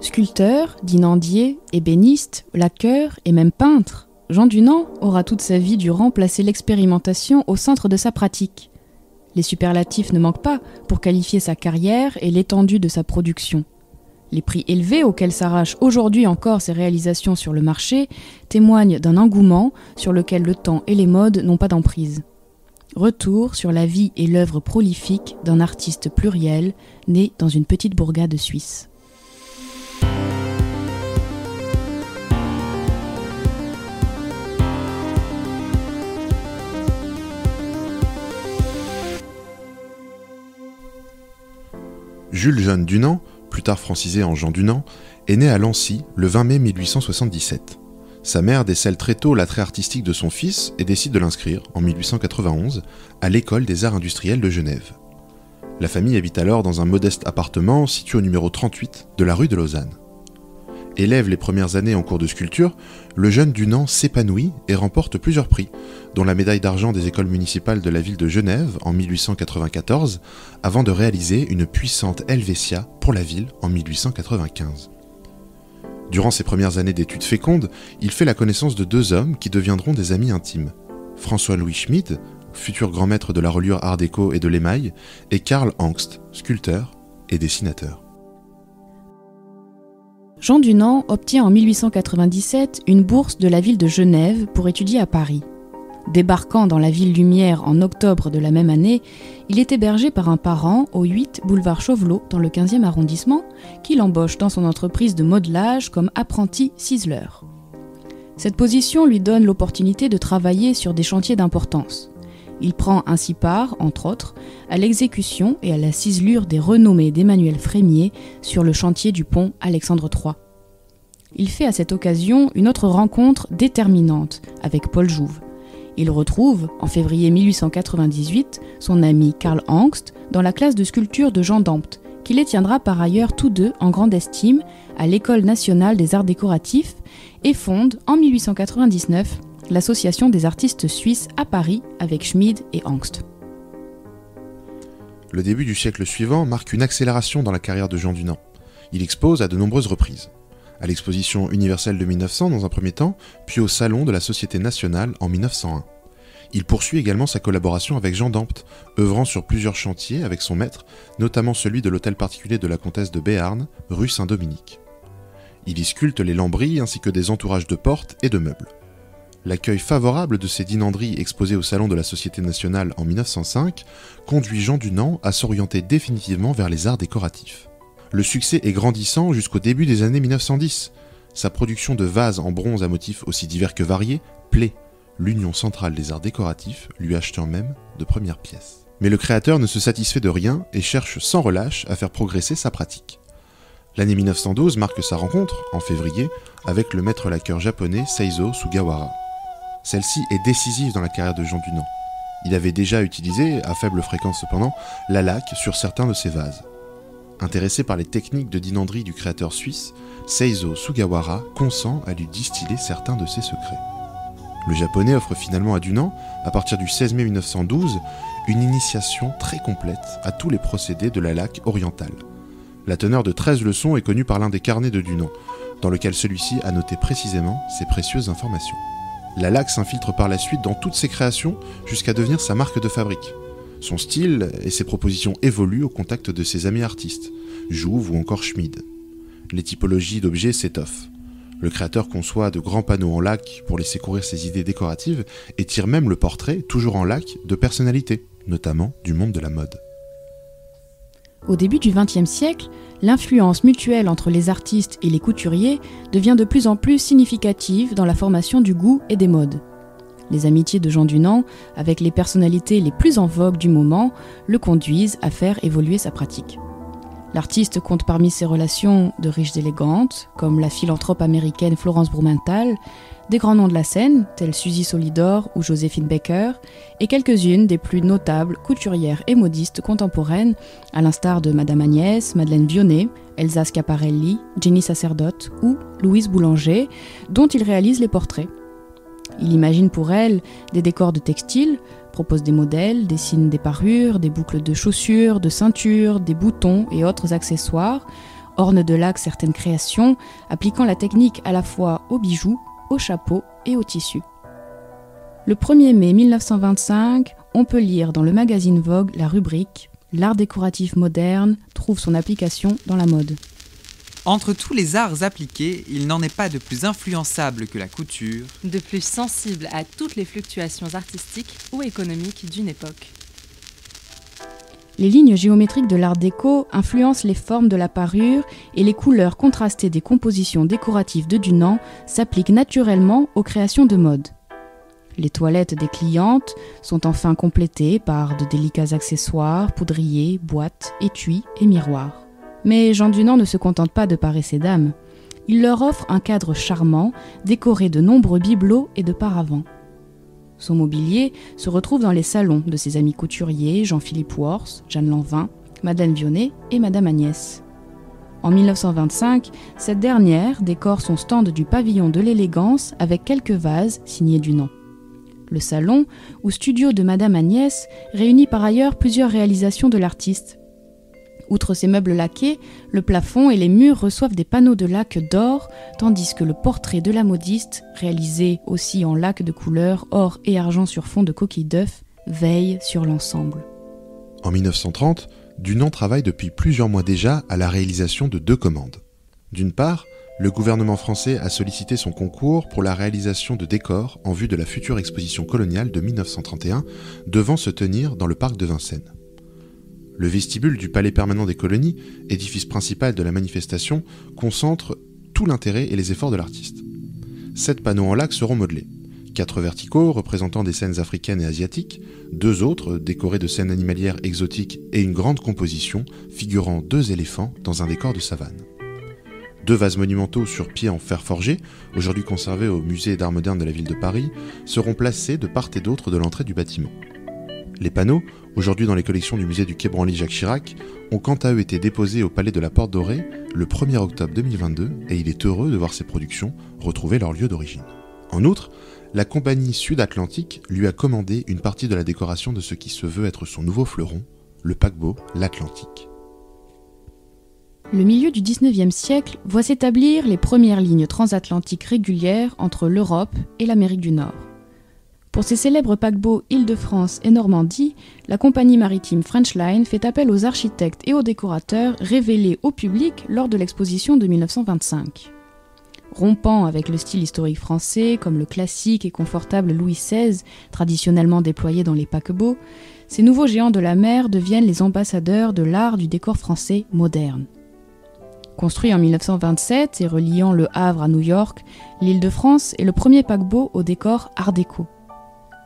Sculpteur, dinandier, ébéniste, laqueur et même peintre, Jean Dunand aura toute sa vie durant placé l'expérimentation au centre de sa pratique. Les superlatifs ne manquent pas pour qualifier sa carrière et l'étendue de sa production. Les prix élevés auxquels s'arrachent aujourd'hui encore ses réalisations sur le marché témoignent d'un engouement sur lequel le temps et les modes n'ont pas d'emprise. Retour sur la vie et l'œuvre prolifique d'un artiste pluriel né dans une petite bourgade suisse. Jules Jeune Dunand, plus tard francisé en Jean Dunand, est né à Lancy le 20 mai 1877. Sa mère décèle très tôt l'attrait artistique de son fils et décide de l'inscrire, en 1891, à l'École des Arts Industriels de Genève. La famille habite alors dans un modeste appartement situé au numéro 38 de la rue de Lausanne. Élève les premières années en cours de sculpture, le jeune Dunand s'épanouit et remporte plusieurs prix, dont la médaille d'argent des écoles municipales de la ville de Genève en 1894, avant de réaliser une puissante Helvetia pour la ville en 1895. Durant ses premières années d'études fécondes, il fait la connaissance de deux hommes qui deviendront des amis intimes. François-Louis Schmid, futur grand maître de la reliure art déco et de l'émail, et Karl Angst, sculpteur et dessinateur. Jean Dunand obtient en 1897 une bourse de la ville de Genève pour étudier à Paris. Débarquant dans la ville lumière en octobre de la même année, il est hébergé par un parent au 8 boulevard Chauvelot dans le 15e arrondissement qui l'embauche dans son entreprise de modelage comme apprenti ciseleur. Cette position lui donne l'opportunité de travailler sur des chantiers d'importance. Il prend ainsi part, entre autres, à l'exécution et à la ciselure des renommées d'Emmanuel Frémier sur le chantier du pont Alexandre III. Il fait à cette occasion une autre rencontre déterminante avec Paul Jouve. Il retrouve, en février 1898, son ami Karl Angst dans la classe de sculpture de Jean Dampt, qui les tiendra par ailleurs tous deux en grande estime à l'École nationale des arts décoratifs et fonde en 1899 l'Association des artistes suisses à Paris avec Schmid et Angst. Le début du siècle suivant marque une accélération dans la carrière de Jean Dunand. Il expose à de nombreuses reprises. À l'exposition universelle de 1900 dans un premier temps, puis au Salon de la Société nationale en 1901. Il poursuit également sa collaboration avec Jean Dampt, œuvrant sur plusieurs chantiers avec son maître, notamment celui de l'hôtel particulier de la comtesse de Béarn, rue Saint-Dominique. Il y sculpte les lambris ainsi que des entourages de portes et de meubles. L'accueil favorable de ces dinanderies exposées au Salon de la Société nationale en 1905 conduit Jean Dunand à s'orienter définitivement vers les arts décoratifs. Le succès est grandissant jusqu'au début des années 1910. Sa production de vases en bronze à motifs aussi divers que variés plaît, l'Union centrale des arts décoratifs lui achetant même de premières pièces. Mais le créateur ne se satisfait de rien et cherche sans relâche à faire progresser sa pratique. L'année 1912 marque sa rencontre, en février, avec le maître laqueur japonais Seizo Sugawara. Celle-ci est décisive dans la carrière de Jean Dunand. Il avait déjà utilisé, à faible fréquence cependant, la laque sur certains de ses vases. Intéressé par les techniques de dinanderie du créateur suisse, Seizo Sugawara consent à lui distiller certains de ses secrets. Le japonais offre finalement à Dunand, à partir du 16 mai 1912, une initiation très complète à tous les procédés de la laque orientale. La teneur de 13 leçons est connue par l'un des carnets de Dunand, dans lequel celui-ci a noté précisément ces précieuses informations. La laque s'infiltre par la suite dans toutes ses créations jusqu'à devenir sa marque de fabrique. Son style et ses propositions évoluent au contact de ses amis artistes, Jouve ou encore Schmid. Les typologies d'objets s'étoffent. Le créateur conçoit de grands panneaux en laque pour laisser courir ses idées décoratives et tire même le portrait, toujours en laque, de personnalités, notamment du monde de la mode. Au début du XXe siècle, l'influence mutuelle entre les artistes et les couturiers devient de plus en plus significative dans la formation du goût et des modes. Les amitiés de Jean Dunand avec les personnalités les plus en vogue du moment le conduisent à faire évoluer sa pratique. L'artiste compte parmi ses relations de riches élégantes, comme la philanthrope américaine Florence Blumenthal, des grands noms de la scène, tels Suzy Solidor ou Joséphine Baker, et quelques-unes des plus notables couturières et modistes contemporaines, à l'instar de Madame Agnès, Madeleine Vionnet, Elsa Schiaparelli, Jenny Sacerdote ou Louise Boulanger, dont il réalise les portraits. Il imagine pour elles des décors de textiles, propose des modèles, dessine des parures, des boucles de chaussures, de ceintures, des boutons et autres accessoires, ornent de lac certaines créations, appliquant la technique à la fois aux bijoux, aux chapeaux et aux tissus. Le 1er mai 1925, on peut lire dans le magazine Vogue la rubrique « L'art décoratif moderne trouve son application dans la mode ». Entre tous les arts appliqués, il n'en est pas de plus influençable que la couture, de plus sensible à toutes les fluctuations artistiques ou économiques d'une époque. Les lignes géométriques de l'art déco influencent les formes de la parure et les couleurs contrastées des compositions décoratives de Dunant s'appliquent naturellement aux créations de mode. Les toilettes des clientes sont enfin complétées par de délicats accessoires, poudriers, boîtes, étuis et miroirs. Mais Jean Dunant ne se contente pas de parer ses dames. Il leur offre un cadre charmant, décoré de nombreux bibelots et de paravents. Son mobilier se retrouve dans les salons de ses amis couturiers Jean-Philippe Worth, Jeanne Lanvin, Madame Vionnet et Madame Agnès. En 1925, cette dernière décore son stand du pavillon de l'élégance avec quelques vases signés Dunant. Le salon, ou studio de Madame Agnès, réunit par ailleurs plusieurs réalisations de l'artiste. Outre ces meubles laqués, le plafond et les murs reçoivent des panneaux de laque d'or, tandis que le portrait de la modiste, réalisé aussi en laque de couleur or et argent sur fond de coquilles d'œufs, veille sur l'ensemble. En 1930, Dunant travaille depuis plusieurs mois déjà à la réalisation de 2 commandes. D'une part, le gouvernement français a sollicité son concours pour la réalisation de décors en vue de la future exposition coloniale de 1931, devant se tenir dans le parc de Vincennes. Le vestibule du Palais permanent des colonies, édifice principal de la manifestation, concentre tout l'intérêt et les efforts de l'artiste. 7 panneaux en laque seront modelés. 4 verticaux représentant des scènes africaines et asiatiques, 2 autres décorés de scènes animalières exotiques et une grande composition figurant 2 éléphants dans un décor de savane. 2 vases monumentaux sur pied en fer forgé, aujourd'hui conservés au musée d'art moderne de la ville de Paris, seront placés de part et d'autre de l'entrée du bâtiment. Les panneaux, aujourd'hui dans les collections du musée du Quai Branly Jacques Chirac, ont quant à eux été déposés au Palais de la Porte Dorée le 1er octobre 2022 et il est heureux de voir ces productions retrouver leur lieu d'origine. En outre, la compagnie Sud-Atlantique lui a commandé une partie de la décoration de ce qui se veut être son nouveau fleuron, le paquebot l'Atlantique. Le milieu du XIXe siècle voit s'établir les premières lignes transatlantiques régulières entre l'Europe et l'Amérique du Nord. Pour ses célèbres paquebots Île-de-France et Normandie, la compagnie maritime French Line fait appel aux architectes et aux décorateurs révélés au public lors de l'exposition de 1925. Rompant avec le style historique français, comme le classique et confortable Louis XVI, traditionnellement déployé dans les paquebots, ces nouveaux géants de la mer deviennent les ambassadeurs de l'art du décor français moderne. Construit en 1927 et reliant le Havre à New York, l'Île-de-France est le premier paquebot au décor art déco.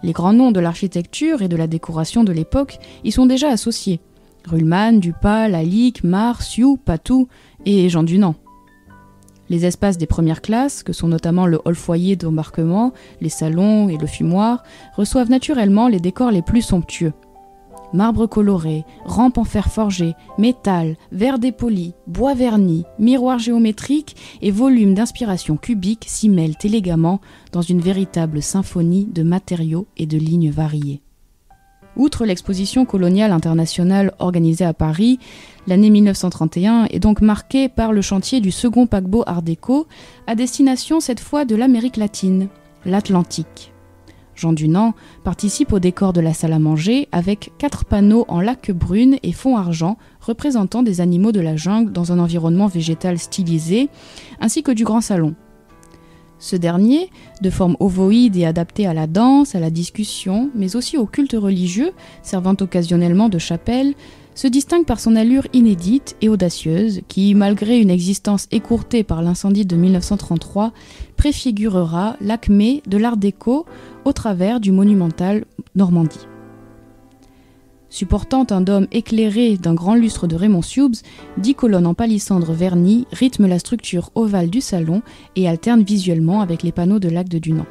Les grands noms de l'architecture et de la décoration de l'époque y sont déjà associés. Ruhlmann, Dupas, Lalique, Marr, Sioux, Patou et Jean Dunant. Les espaces des premières classes, que sont notamment le hall-foyer d'embarquement, les salons et le fumoir, reçoivent naturellement les décors les plus somptueux. Marbre coloré, rampes en fer forgé, métal, verre dépoli, bois verni, miroirs géométriques et volumes d'inspiration cubique s'y mêlent élégamment dans une véritable symphonie de matériaux et de lignes variées. Outre l'exposition coloniale internationale organisée à Paris, l'année 1931 est donc marquée par le chantier du second paquebot Art déco, à destination cette fois de l'Amérique latine, l'Atlantique. Jean Dunant participe au décor de la salle à manger avec 4 panneaux en laque brune et fond argent représentant des animaux de la jungle dans un environnement végétal stylisé, ainsi que du grand salon. Ce dernier, de forme ovoïde et adapté à la danse, à la discussion, mais aussi au culte religieux, servant occasionnellement de chapelle, se distingue par son allure inédite et audacieuse qui, malgré une existence écourtée par l'incendie de 1933, préfigurera l'acmé de l'art déco au travers du monumental Normandie. Supportant un dôme éclairé d'un grand lustre de Raymond Hughes, 10 colonnes en palissandre verni rythment la structure ovale du salon et alternent visuellement avec les panneaux de lac de Dunant.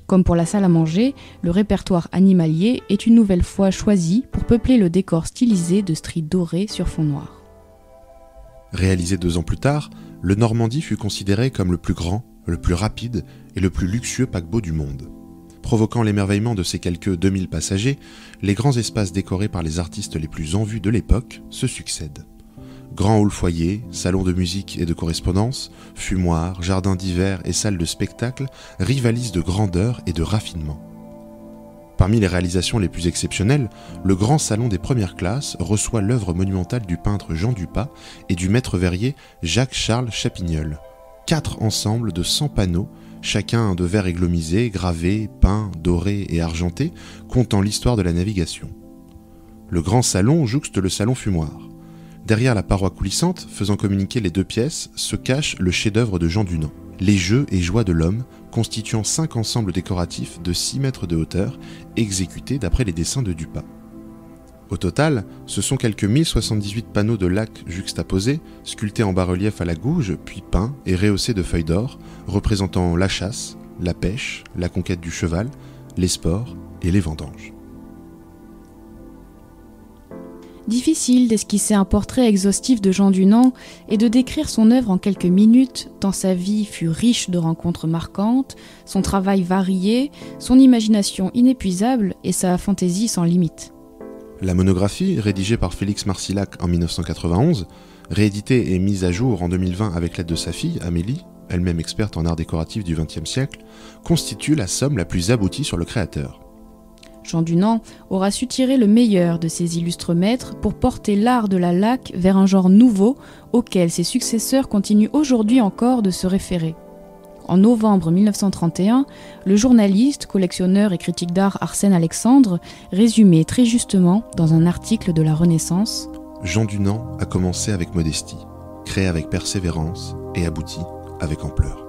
Comme pour la salle à manger, le répertoire animalier est une nouvelle fois choisi pour peupler le décor stylisé de stries dorées sur fond noir. Réalisé 2 ans plus tard, le Normandie fut considéré comme le plus grand, le plus rapide et le plus luxueux paquebot du monde. Provoquant l'émerveillement de ses quelques 2000 passagers, les grands espaces décorés par les artistes les plus en vue de l'époque se succèdent. Grand hall foyer, salon de musique et de correspondance, fumoir, jardin d'hiver et salle de spectacle rivalisent de grandeur et de raffinement. Parmi les réalisations les plus exceptionnelles, le grand salon des premières classes reçoit l'œuvre monumentale du peintre Jean Dupas et du maître verrier Jacques-Charles Chapignol. 4 ensembles de 100 panneaux, chacun de verre églomisé, gravé, peint, doré et argenté, contant l'histoire de la navigation. Le grand salon jouxte le salon fumoir. Derrière la paroi coulissante, faisant communiquer les 2 pièces, se cache le chef-d'œuvre de Jean Dunand, Les Jeux et Joies de l'Homme, constituant 5 ensembles décoratifs de 6 mètres de hauteur, exécutés d'après les dessins de Dupas. Au total, ce sont quelques 1078 panneaux de lac juxtaposés, sculptés en bas-relief à la gouge, puis peints et rehaussés de feuilles d'or, représentant la chasse, la pêche, la conquête du cheval, les sports et les vendanges. Difficile d'esquisser un portrait exhaustif de Jean Dunand et de décrire son œuvre en quelques minutes, tant sa vie fut riche de rencontres marquantes, son travail varié, son imagination inépuisable et sa fantaisie sans limite. La monographie, rédigée par Félix Marcillac en 1991, rééditée et mise à jour en 2020 avec l'aide de sa fille, Amélie, elle-même experte en art décoratif du XXe siècle, constitue la somme la plus aboutie sur le créateur. Jean Dunand aura su tirer le meilleur de ses illustres maîtres pour porter l'art de la laque vers un genre nouveau auquel ses successeurs continuent aujourd'hui encore de se référer. En novembre 1931, le journaliste, collectionneur et critique d'art Arsène Alexandre résumait très justement dans un article de la Renaissance « Jean Dunand a commencé avec modestie, créé avec persévérance et abouti avec ampleur. »